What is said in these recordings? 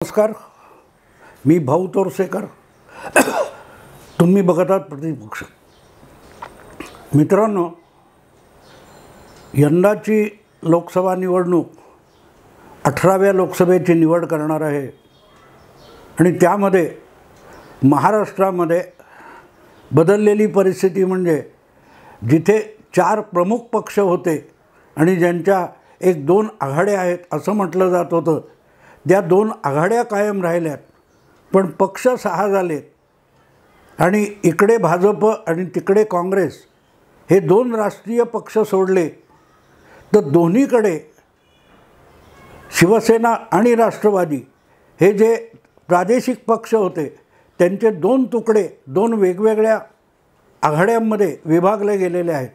नमस्कार, मी भाऊ तोरसेकर. तुम्ही बघत आहात प्रतिपक्ष. मित्रांनो, यंदाची लोकसभा निवडणूक 18व्या लोकसभेची निवड करणार आहे आणि त्यामध्ये महाराष्ट्रामध्ये बदललेली परिस्थिती म्हणजे जिथे 4 प्रमुख पक्ष होते आणि ज्यांच्या 1-2 आघाड्या आहेत असं म्हटलं जात होतं, त्या 2 आघाड्या कायम राहिल्यात, पण पक्ष 6 झालेत आणि इकडे भाजप आणि तिकडे काँग्रेस हे 2 राष्ट्रीय पक्ष सोडले तर दोन्हीकडे शिवसेना आणि राष्ट्रवादी हे जे प्रादेशिक पक्ष होते त्यांचे 2 तुकडे 2 वेगवेगळ्या आघाड्यांमध्ये विभागले गेलेले आहेत.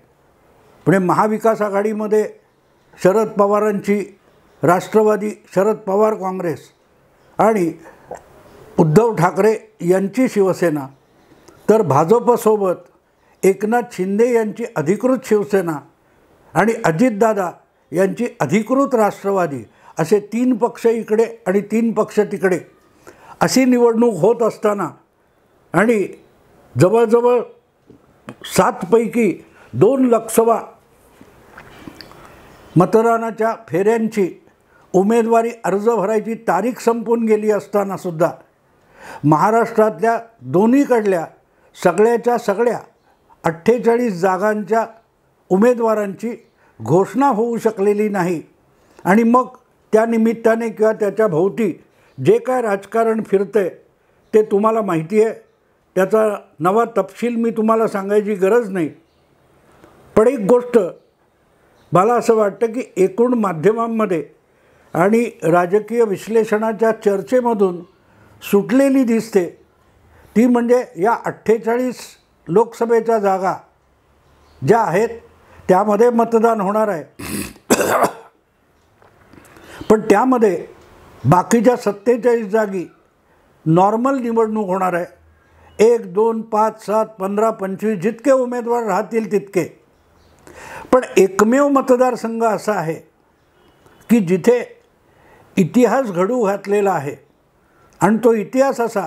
म्हणजे महाविकास आघाडीमध्ये शरद पवारांची राष्ट्रवादी, शरद पवार काँग्रेस आणि उद्धव ठाकरे यांची शिवसेना, तर भाजपसोबत एकनाथ शिंदे यांची अधिकृत शिवसेना आणि अजितदादा यांची अधिकृत राष्ट्रवादी असे 3 पक्ष इकडे आणि 3 पक्ष तिकडे अशी निवडणूक होत असताना आणि जवळजवळ 7 पैकी 2 लोकसभा मतदानाच्या फेऱ्यांची उमेदवारी अर्ज भरायची तारीख संपून गेली असतानासुद्धा महाराष्ट्रातल्या दोन्हीकडल्या सगळ्या 48 जागांच्या उमेदवारांची घोषणा होऊ शकलेली नाही. आणि मग त्या निमित्ताने किंवा त्याच्या भोवती जे काय राजकारण फिरते ते तुम्हाला माहिती आहे. त्याचा नवा तपशील मी तुम्हाला सांगायची गरज नाही. पण एक गोष्ट मला असं वाटतं की एकूण माध्यमांमध्ये आणि राजकीय विश्लेषणाच्या चर्चेमधून सुटलेली दिसते ती म्हणजे या 48 लोकसभेच्या जागा ज्या आहेत त्यामध्ये मतदान होणार आहे. पण त्यामध्ये बाकीच्या 47 जागी नॉर्मल निवडणूक होणार आहे. 1, 2, 5, 7, 15, 25 जितके उमेदवार राहतील तितके. पण एकमेव मतदारसंघ असा आहे की जिथे इतिहास घडू घातलेला आहे आणि तो इतिहास असा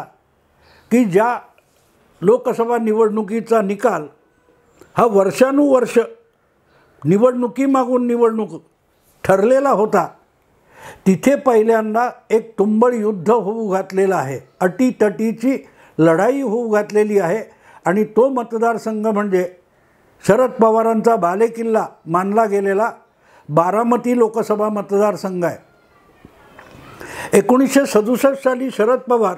की ज्या लोकसभा निवडणुकीचा निकाल हा वर्षानुवर्ष निवडणुकीमागून निवडणूक ठरलेला होता, तिथे पहिल्यांदा एक तुंबळ युद्ध होऊ घातलेलं आहे, अटीतटीची लढाई होऊ घातलेली आहे. आणि तो मतदारसंघ म्हणजे शरद पवारांचा बालेकिल्ला मानला गेलेला बारामती लोकसभा मतदारसंघ आहे. 1967 साली शरद पवार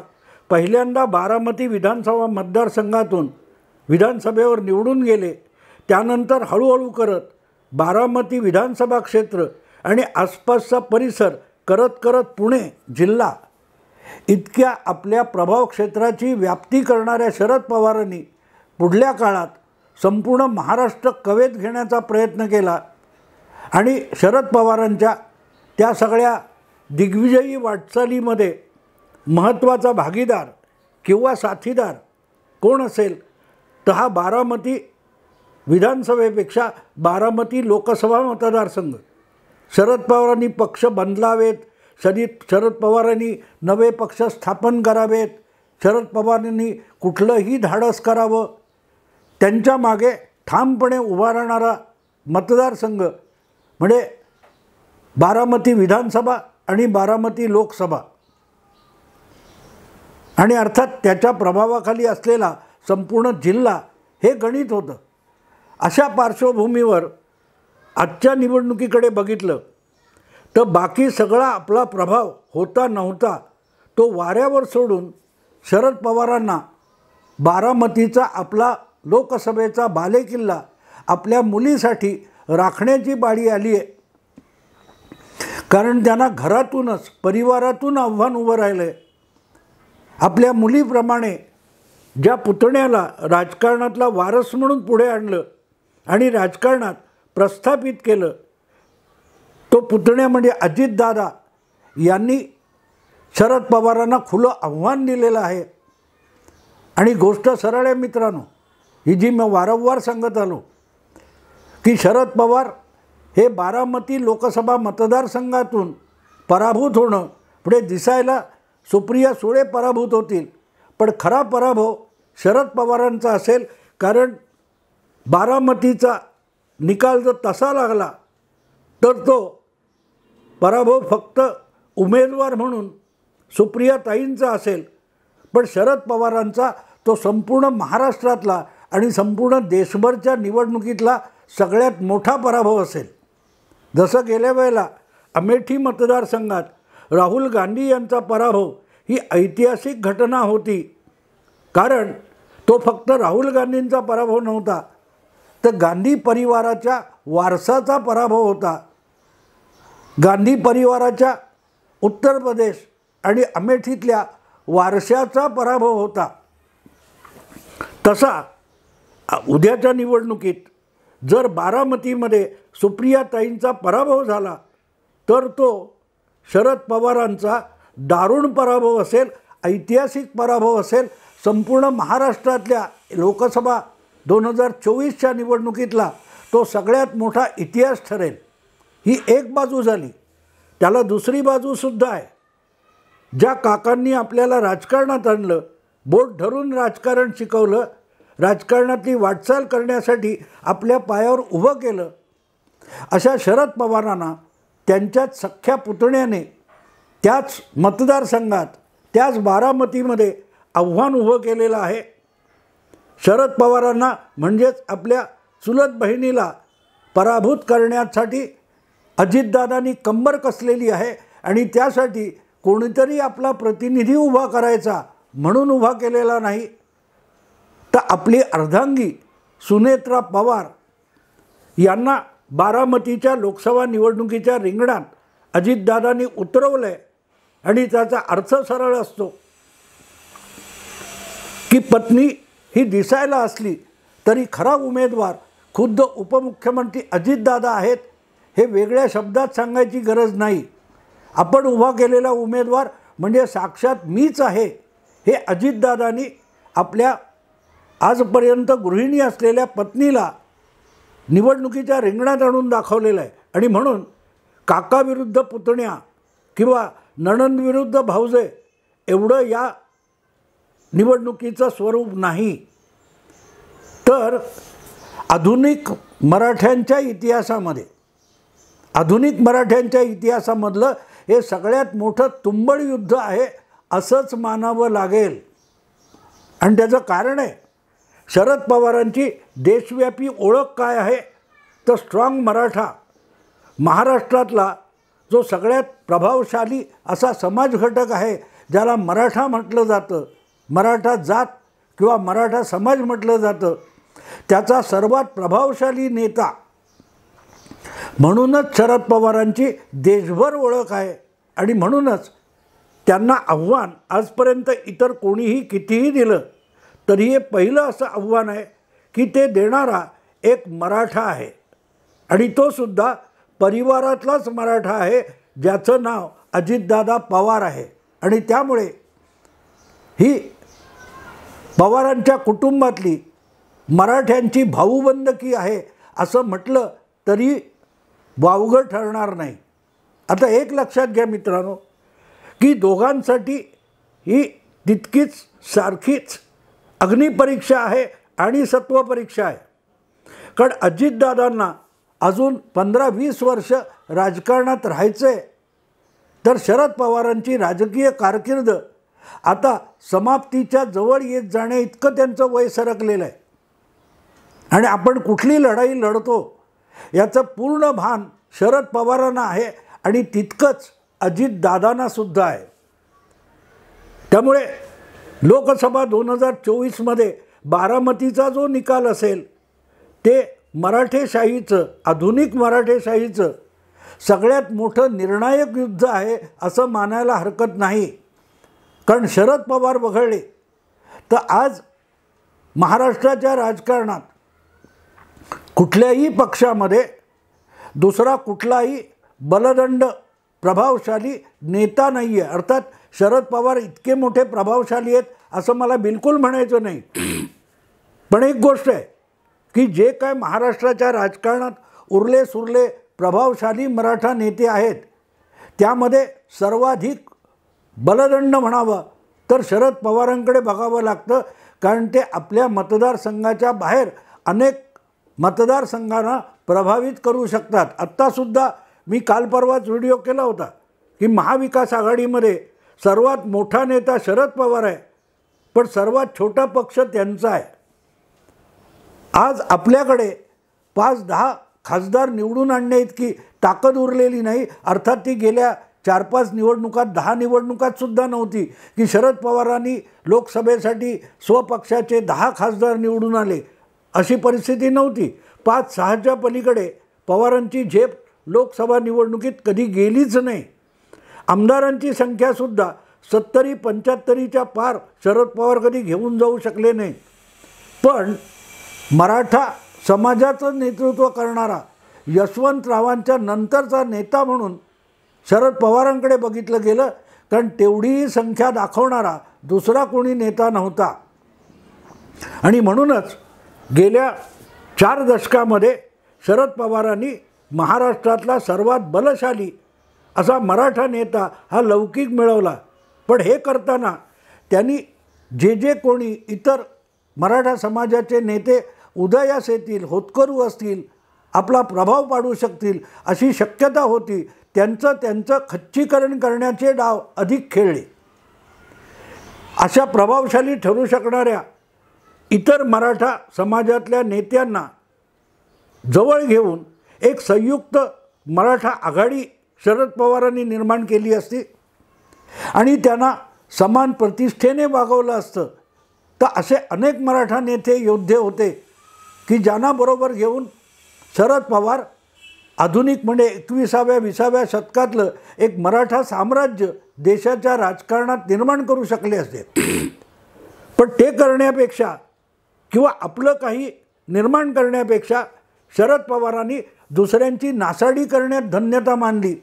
पहिल्यांदा बारामती विधानसभा मतदारसंघातून विधानसभेवर निवडून गेले. त्यानंतर हळूहळू करत बारामती विधानसभा क्षेत्र आणि आसपासचा परिसर करत करत पुणे जिल्हा इतक्या आपल्या प्रभाव क्षेत्राची व्याप्ती करणाऱ्या शरद पवारांनी पुढल्या काळात संपूर्ण महाराष्ट्र कवेत घेण्याचा प्रयत्न केला. आणि शरद पवारांच्या त्या सगळ्या दिग्विजयी वाटचालीमध्ये महत्त्वाचा भागीदार किंवा साथीदार कोण असेल तर हा बारामती विधानसभेपेक्षा बारामती लोकसभा मतदारसंघ. शरद पवारांनी पक्ष बदलावेत, शरद पवारांनी नवे पक्ष स्थापन करावेत, शरद पवारांनी कुठलंही धाडस करावं, त्यांच्या मागे ठामपणे उभा राहणारा मतदारसंघ म्हणजे बारामती विधानसभा आणि बारामती लोकसभा आणि अर्थात त्याच्या प्रभावाखाली असलेला संपूर्ण जिल्हा हे गणित होतं. अशा पार्श्वभूमीवर आजच्या निवडणुकीकडे बघितलं तर बाकी सगळा आपला प्रभाव होता नव्हता तो वाऱ्यावर सोडून शरद पवारांना बारामतीचा आपला लोकसभेचा बालेकिल्ला आपल्या मुलीसाठी राखण्याची बाळी आली आहे. कारण त्यांना घरातूनच परिवारातून आव्हान उभं राहिलं आहे. आपल्या मुलीप्रमाणे ज्या पुतण्याला राजकारणातला वारस म्हणून पुढे आणलं आणि राजकारणात प्रस्थापित केलं तो पुतण्या म्हणजे अजितदादा यांनी शरद पवारांना खुलं आव्हान दिलेलं आहे. आणि गोष्ट सरळ आहे मित्रांनो, ही जी मी वारंवार सांगत आलो की शरद पवार हे बारामती लोकसभा मतदारसंघातून पराभूत होणं पुढे दिसायला सुप्रिया सुळे पराभूत होतील, पण खरा पराभव शरद पवारांचा असेल. कारण बारामतीचा निकाल जर तसा लागला तर तो पराभव फक्त उमेदवार म्हणून सुप्रियाताईंचा असेल, पण शरद पवारांचा तो संपूर्ण महाराष्ट्रातला आणि संपूर्ण देशभरच्या निवडणुकीतला सगळ्यात मोठा पराभव असेल. जसं गेल्या वेळेला अमेठी मतदारसंघात राहुल गांधी यांचा पराभव ही ऐतिहासिक घटना होती. कारण तो फक्त राहुल गांधींचा पराभव नव्हता, तर गांधी परिवाराच्या वारसाचा पराभव होता. गांधी परिवाराच्या उत्तर प्रदेश आणि अमेठीतल्या वारशाचा पराभव होता. तसा उद्याच्या निवडणुकीत जर बारामतीमध्ये सुप्रियाताईंचा पराभव झाला तर तो शरद पवारांचा दारुण पराभव असेल, ऐतिहासिक पराभव असेल. संपूर्ण महाराष्ट्रातल्या लोकसभा 2024च्या निवडणुकीतला तो सगळ्यात मोठा इतिहास ठरेल. ही एक बाजू झाली. त्याला दुसरी बाजूसुद्धा आहे. ज्या काकांनी आपल्याला राजकारणात आणलं, बोट धरून राजकारण शिकवलं, राजकारणातली वाटचाल करण्यासाठी आपल्या पायावर उभं केलं, अशा शरद पवारांना त्यांच्याच सख्ख्या पुतण्याने त्याच मतदारसंघात त्याच बारामतीमध्ये आव्हान उभं केलेलं आहे. शरद पवारांना म्हणजेच आपल्या चुलत बहिणीला पराभूत करण्यासाठी अजितदादांनी कंबर कसलेली आहे आणि त्यासाठी कोणीतरी आपला प्रतिनिधी उभा करायचा म्हणून उभा केलेला नाही, तर आपली अर्धांगी सुनेत्रा पवार यांना बारामतीच्या लोकसभा निवडणुकीच्या रिंगणात अजितदादांनी उतरवलं आहे. आणि त्याचा अर्थ सरळ असतो की पत्नी ही दिसायला असली तरी खरा उमेदवार खुद्द उपमुख्यमंत्री अजितदादा आहेत हे वेगळ्या शब्दात सांगायची गरज नाही. आपण उभा केलेला उमेदवार म्हणजे साक्षात मीच आहे हे अजितदादांनी आपल्या आजपर्यंत गृहिणी असलेल्या पत्नीला निवडणुकीच्या रिंगणात आणून दाखवलेलं आहे. आणि म्हणून काकाविरुद्ध पुतण्या किंवा नणंदविरुद्ध भाऊजे एवढं या निवडणुकीचं स्वरूप नाही, तर आधुनिक मराठ्यांच्या इतिहासामधलं हे सगळ्यात मोठं तुंबळ युद्ध आहे असंच मानावं लागेल. आणि त्याचं कारण आहे शरद पवारांची देशव्यापी ओळख काय आहे, तर स्ट्रॉंग मराठा. महाराष्ट्रातला जो सगळ्यात प्रभावशाली असा समाज घटक आहे ज्याला मराठा म्हटलं जातं, मराठा जात किंवा मराठा समाज म्हटलं जातं, त्याचा सर्वात प्रभावशाली नेता म्हणूनच शरद पवारांची देशभर ओळख आहे. आणि म्हणूनच त्यांना आव्हान आजपर्यंत इतर कोणीही कितीही दिलं तरी हे पहिलं असं आव्हान आहे की ते देणारा एक मराठा आहे. आणि तो सुद्धा परिवारातलाच मराठा आहे ज्याचं नाव अजितदादा पवार आहे. आणि त्यामुळे ही पवारांच्या कुटुंबातली मराठ्यांची भाऊबंदकी आहे असं म्हटलं तरी वावगं ठरणार नाही. आता एक लक्षात घ्या मित्रांनो की दोघांसाठी ही तितकीच सारखीच अग्निपरीक्षा आहे आणि सत्वपरीक्षा आहे. कारण अजितदादांना अजून 15-20 वर्ष राजकारणात राहायचं आहे, तर शरद पवारांची राजकीय कारकीर्द आता समाप्तीच्या जवळ येत जाण्या इतकं त्यांचं वय सरकलेलं आहे. आणि आपण कुठली लढाई लढतो याचं पूर्ण भान शरद पवारांना आहे आणि तितकंच अजितदादांना सुद्धा आहे. त्यामुळे लोकसभा 2024मध्ये बारामतीचा जो निकाल असेल ते मराठेशाहीचं, आधुनिक मराठेशाहीचं सगळ्यात मोठं निर्णायक युद्ध आहे असं मानायला हरकत नाही. कारण शरद पवार वगळले तर आज महाराष्ट्राच्या राजकारणात कुठल्याही पक्षामध्ये दुसरा कुठलाही बलदंड प्रभावशाली नेता नाही आहे. अर्थात शरद पवार इतके मोठे प्रभावशाली आहेत असं मला बिलकुल म्हणायचं नाही. पण एक गोष्ट आहे की जे काय महाराष्ट्राच्या राजकारणात उरले सुरले प्रभावशाली मराठा नेते आहेत त्यामध्ये सर्वाधिक बलदंड म्हणावं तर शरद पवारांकडे बघावं लागतं, कारण ते आपल्या मतदारसंघाच्या बाहेर अनेक मतदारसंघांना प्रभावित करू शकतात. आत्तासुद्धा मी काल परवाच व्हिडिओ केला होता की महाविकास आघाडीमध्ये सर्वात मोठा नेता शरद पवार आहे, पण सर्वात छोटा पक्ष त्यांचा आहे. आज आपल्याकडे 5-10 खासदार निवडून आणण्याइतकी ताकद उरलेली नाही. अर्थात ती गेल्या 4-5 निवडणुकात 10 निवडणुकात सुद्धा नव्हती की शरद पवारांनी लोकसभेसाठी स्वपक्षाचे 10 खासदार निवडून आले, अशी परिस्थिती नव्हती. 5-6च्या पलीकडे पवारांची झेप लोकसभा निवडणुकीत कधी गेलीच नाही. आमदारांची संख्यासुद्धा 70-75च्या पार शरद पवार कधी घेऊन जाऊ शकले नाही. पण मराठा समाजाचं नेतृत्व करणारा यशवंतरावांच्या नंतरचा नेता म्हणून शरद पवारांकडे बघितलं गेलं, कारण तेवढीही संख्या दाखवणारा दुसरा कोणी नेता नव्हता. आणि म्हणूनच गेल्या 4 दशकामध्ये शरद पवारांनी महाराष्ट्रातला सर्वात बलशाली असा मराठा नेता हा लौकिक मिळवला. पण हे करताना त्यांनी जे कोणी इतर मराठा समाजाचे नेते उदयास येतील, होतकरू असतील, आपला प्रभाव पाडू शकतील अशी शक्यता होती, त्यांचं खच्चीकरण करण्याचे डाव अधिक खेळले. अशा प्रभावशाली ठरू शकणाऱ्या इतर मराठा समाजातल्या नेत्यांना जवळ घेऊन एक संयुक्त मराठा आघाडी शरद पवारांनी निर्माण केली असती आणि त्यांना समान प्रतिष्ठेने वागवलं असतं, तर असे अनेक मराठा नेते योद्धे होते की ज्यांना बरोबर घेऊन शरद पवार आधुनिक म्हणजे 21व्या-20व्या शतकातलं एक मराठा साम्राज्य देशाच्या राजकारणात निर्माण करू शकले असते. पण ते करण्यापेक्षा किंवा आपलं काही निर्माण करण्यापेक्षा शरद पवारांनी दुसऱ्यांची नासाडी करण्यात धन्यता मानली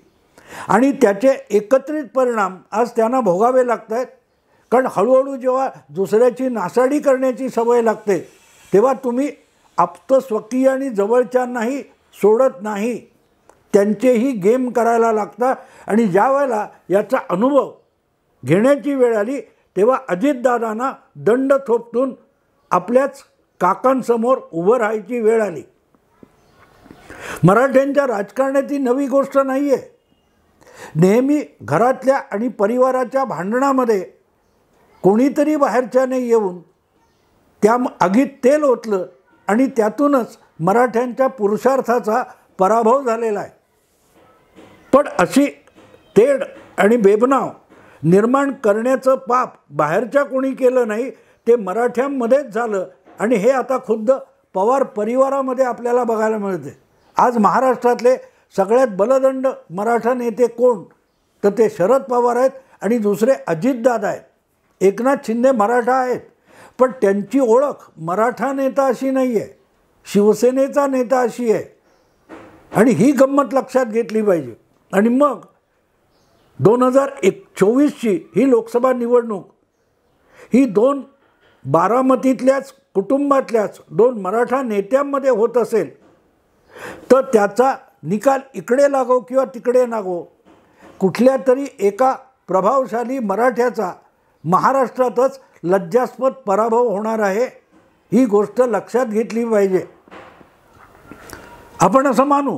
आणि त्याचे एकत्रित परिणाम आज त्यांना भोगावे लागत आहेत. कारण हळूहळू जेव्हा दुसऱ्याची नासाडी करण्याची सवय लागते तेव्हा तुम्ही आप्तस्वकीय आणि जवळच्यांनाही सोडत नाही, त्यांचेही गेम करायला लागता. आणि ज्या वेळेला याचा अनुभव घेण्याची वेळ आली तेव्हा अजितदादांना दंड थोपटून आपल्याच काकांसमोर उभं राहायची वेळ आली. मराठ्यांच्या राजकारणात ही नवी गोष्ट नाही आहे. नेहमी घरातल्या आणि परिवाराच्या भांडणामध्ये कोणीतरी बाहेरच्याने येऊन त्या आगीत तेल ओतलं आणि त्यातूनच मराठ्यांच्या पुरुषार्थाचा पराभव झालेला आहे. पण अशी तेढ आणि बेबनाव निर्माण करण्याचं पाप बाहेरच्या कोणी केलं नाही, ते मराठ्यांमध्येच झालं. आणि हे आता खुद्द पवार परिवारामध्ये आपल्याला बघायला मिळते. आज महाराष्ट्रातले सगळ्यात बलदंड मराठा नेते कोण, तर ते शरद पवार आहेत आणि दुसरे अजितदादा आहेत. एकनाथ शिंदे मराठा आहेत, पण त्यांची ओळख मराठा नेता अशी नाही आहे, शिवसेनेचा नेता अशी आहे. आणि ही गंमत लक्षात घेतली पाहिजे. आणि मग 2024ची ही लोकसभा निवडणूक ही 2 बारामतीतल्याच कुटुंबातल्याच 2 मराठा नेत्यांमध्ये होत असेल तर त्याचा निकाल इकडे लागो किंवा तिकडे लागो, कुठल्या तरी एका प्रभावशाली मराठ्याचा महाराष्ट्रातच लज्जास्पद पराभव होणार आहे. ही गोष्ट लक्षात घेतली पाहिजे. आपण असं मानू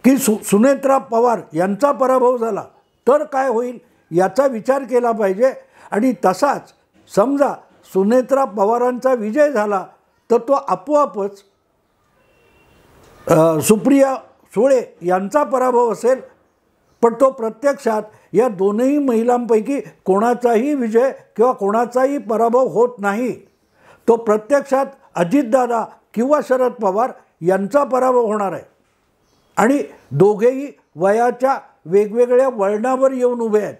की सुनेत्रा पवार यांचा पराभव झाला तर काय होईल याचा विचार केला पाहिजे. आणि तसाच समजा सुनेत्रा पवारांचा विजय झाला तर तो आपोआपच सुप्रिया सुळे यांचा पराभव असेल. पण तो प्रत्यक्षात या दोनही महिलांपैकी कोणाचाही विजय किंवा कोणाचाही पराभव होत नाही. तो प्रत्यक्षात अजितदादा किंवा शरद पवार यांचा पराभव होणार आहे. आणि दोघेही वयाच्या वेगवेगळ्या वळणावर येऊन उभे आहेत.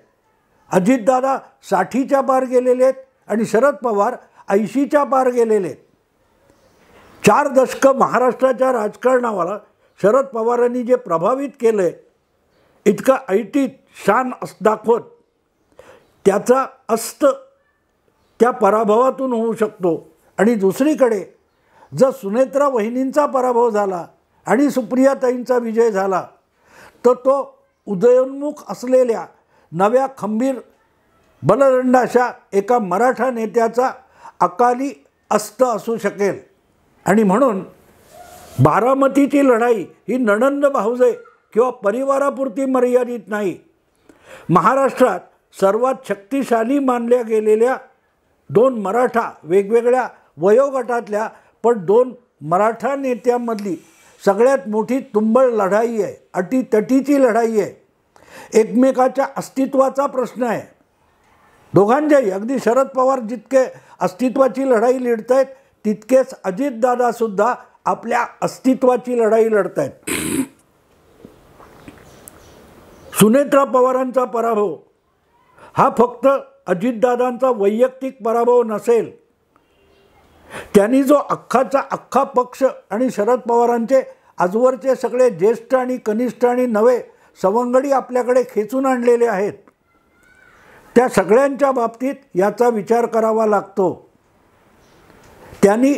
अजितदादा 60च्या पार गेलेले आहेत आणि शरद पवार 80च्या पार गेलेले आहेत. 4 दशकं महाराष्ट्राच्या राजकारणाला शरद पवारांनी जे प्रभावित केलं आहे, इतका ऐटीत शान दाखवत त्याचा अस्त त्या पराभवातून होऊ शकतो. आणि दुसरीकडे जर सुनेत्रा वहिनींचा पराभव झाला आणि सुप्रियाताईंचा विजय झाला तर तो उदयोन्मुख असलेल्या नव्या खंबीर बलदंड अशा एका मराठा नेत्याचा अकाली अस्त असू शकेल. आणि म्हणून बारामतीची लढाई ही नणंद भाऊजे किंवा परिवारापुरती मर्यादित नाही. महाराष्ट्रात सर्वात शक्तिशाली मानल्या गेलेल्या दोन मराठा वेगवेगळ्या वयोगटातल्या पण दोन मराठा नेत्यांमधली सगळ्यात मोठी तुंबळ लढाई आहे. अटीतटीची लढाई आहे. एकमेकाच्या अस्तित्वाचा प्रश्न आहे. दोघांच्याही, अगदी शरद पवार जितके अस्तित्वाची लढाई लढत आहेत तितकेच अजितदादासुद्धा आपल्या अस्तित्वाची लढाई लढत आहेत. सुनेत्रा पवारांचा पराभव हा फक्त अजितदादांचा वैयक्तिक पराभव नसेल. त्यांनी जो अख्खाचा अख्खा पक्ष आणि शरद पवारांचे आजवरचे सगळे ज्येष्ठ आणि कनिष्ठ आणि नवे सवंगडी आपल्याकडे खेचून आणलेले आहेत, त्या सगळ्यांच्या बाबतीत याचा विचार करावा लागतो. त्यांनी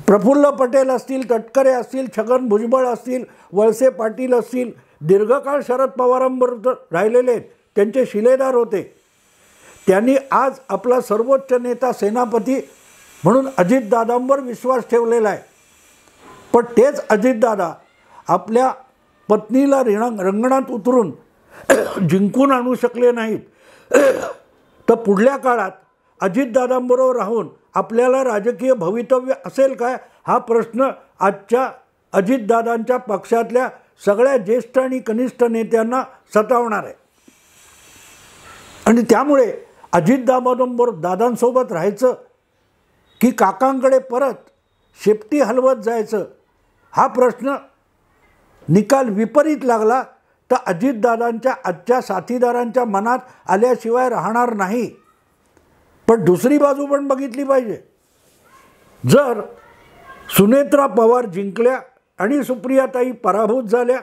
प्रफुल्ल पटेल असतील, तटकरे असतील, छगन भुजबळ असतील, वळसे पाटील असतील, दीर्घकाळ शरद पवारांबरोबर राहिलेले त्यांचे शिलेदार होते. त्यांनी आज आपला सर्वोच्च नेता सेनापती म्हणून अजितदादांवर विश्वास ठेवलेला आहे. पण तेच अजितदादा आपल्या पत्नीला रिंगणात उतरून जिंकून आणू शकले नाहीत. तर पुढल्या काळात अजितदादांबरोबर राहून आपल्याला राजकीय भवितव्य असेल काय, हा प्रश्न आजच्या अजितदादांच्या पक्षातल्या सगळ्या ज्येष्ठ आणि कनिष्ठ नेत्यांना सतावणार आहे. आणि त्यामुळे दादांसोबत राहायचं की काकांकडे परत शेपटी हलवत जायचं, हा प्रश्न निकाल विपरीत लागला तर अजितदादांच्या आजच्या साथीदारांच्या मनात आल्याशिवाय राहणार नाही. पण दुसरी बाजू पण बघितली पाहिजे. जर सुनेत्रा पवार जिंकल्या आणि सुप्रियाताई पराभूत झाल्या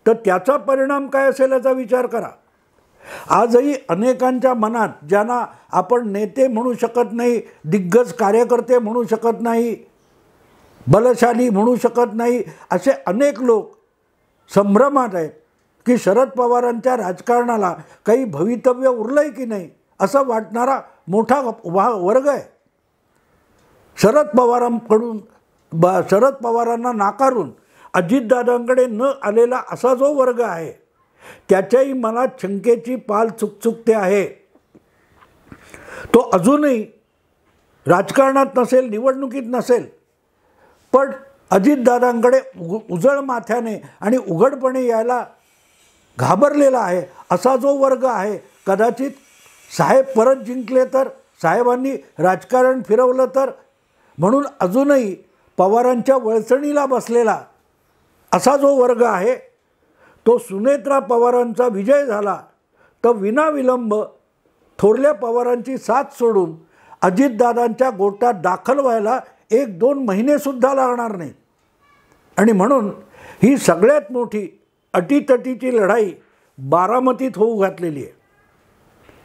तर त्याचा परिणाम काय असेल याचा विचार करा. आजही अनेकांच्या मनात, ज्यांना आपण नेते म्हणू शकत नाही, दिग्गज कार्यकर्ते म्हणू शकत नाही, बलशाली म्हणू शकत नाही, असे अनेक लोक संभ्रमात आहेत की शरद पवारांच्या राजकारणाला काही भवितव्य उरलंय की नाही असं वाटणारा मोठा वर्ग आहे. शरद पवारांना नाकारून अजितदादांकडे न आलेला असा जो वर्ग आहे त्याच्याही मनात शंकेची पाल चुकचुकते आहे. तो अजूनही राजकारणात नसेल, निवडणुकीत नसेल, पण अजितदादांकडे उजळ माथ्याने आणि उघडपणे यायला घाबरलेला आहे असा जो वर्ग आहे. कदाचित साहेब परत जिंकले तर, साहेबांनी राजकारण फिरवलं तर, म्हणून अजूनही पवारांच्या वळचणीला बसलेला असा जो वर्ग आहे तो सुनेत्रा पवारांचा विजय झाला तर विनाविलंब थोरल्या पवारांची साथ सोडून अजितदादांच्या गोटात दाखल व्हायला 1-2 महिनेसुद्धा लागणार नाहीत. आणि म्हणून ही सगळ्यात मोठी अटीतटीची लढाई बारामतीत होऊ घातलेली आहे.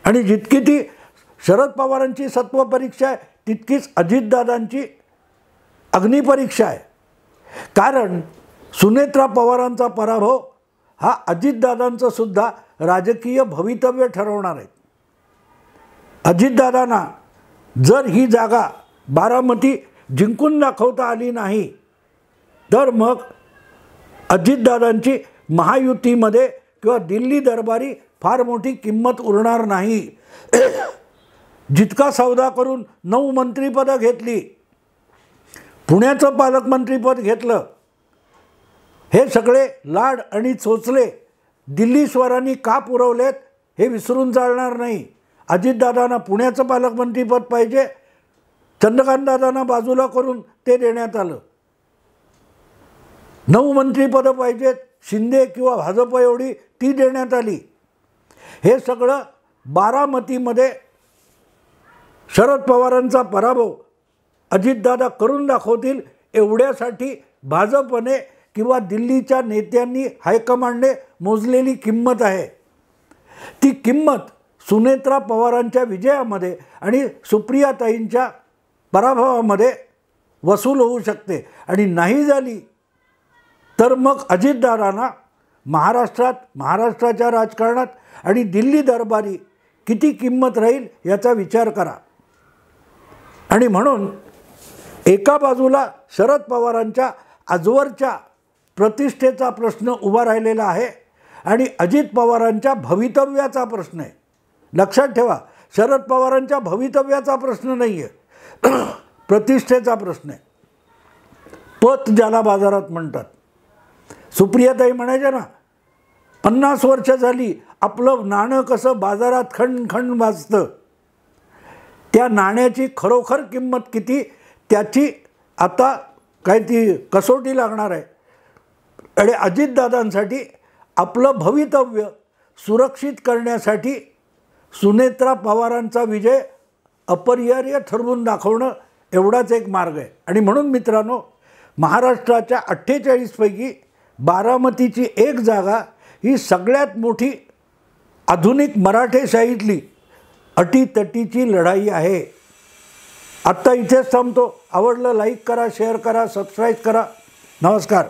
आणि जितकी ती शरद पवारांची सत्वपरीक्षा आहे तितकीच अजितदादांची अग्निपरीक्षा आहे. कारण सुनेत्रा पवारांचा पराभव हा अजितदादांचं सुद्धा राजकीय भवितव्य ठरवणार आहे. अजितदादांना जर ही जागा बारामती जिंकून दाखवता आली नाही तर मग अजितदादांची महायुतीमध्ये किंवा दिल्ली दरबारी फार मोठी किंमत उरणार नाही. जितका सौदा करून 9 मंत्रिपदं घेतली, पुण्याचं पालकमंत्रीपद घेतलं, हे सगळे लाड आणि चोचले दिल्लीश्वरांनी का पुरवलेत हे विसरून चालणार नाही. अजितदादांना पुण्याचं पालकमंत्रीपद पाहिजे, चंद्रकांतदादांना बाजूला करून ते देण्यात आलं. 9 मंत्रिपदं पाहिजेत, शिंदे किंवा भाजप एवढी ती देण्यात आली. हे सगळं बारामतीमध्ये शरद पवारांचा पराभव अजितदादा करून दाखवतील एवढ्यासाठी भाजपने किंवा दिल्लीच्या नेत्यांनी, हायकमांडने मोजलेली किंमत आहे. ती किंमत सुनेत्रा पवारांच्या विजयामध्ये आणि सुप्रियाताईंच्या पराभवामध्ये वसूल होऊ शकते. आणि नाही झाली तर मग अजितदादांना महाराष्ट्राच्या राजकारणात आणि दिल्ली दरबारी किती किंमत राहील याचा विचार करा. आणि म्हणून एका बाजूला शरद पवारांच्या आजवरच्या प्रतिष्ठेचा प्रश्न उभा राहिलेला आहे आणि अजित पवारांच्या भवितव्याचा प्रश्न आहे. लक्षात ठेवा, शरद पवारांच्या भवितव्याचा प्रश्न नाही आहे, प्रतिष्ठेचा प्रश्न आहे. पत ज्याला बाजारात म्हणतात. सुप्रियाताई म्हणायच्या ना, 50 वर्ष झाली आपलं नाणं कसं बाजारात खण खण वाजतं. त्या नाण्याची खरोखर किंमत किती त्याची आता काय ती कसोटी लागणार आहे. आणि अजितदादांसाठी आपलं भवितव्य सुरक्षित करण्यासाठी सुनेत्रा पवारांचा विजय अपरिहार्य ठरवून दाखवणं एवढाच एक मार्ग आहे. आणि म्हणून मित्रांनो, महाराष्ट्राच्या 48 पैकी बारामतीची एक जागा ही सगळ्यात मोठी आधुनिक मराठेशाहीतली अटीतटीची लढाई आहे. आत्ता इथेच थांबतो. आवडलं लाईक करा, शेअर करा, सबस्क्राईब करा. नमस्कार.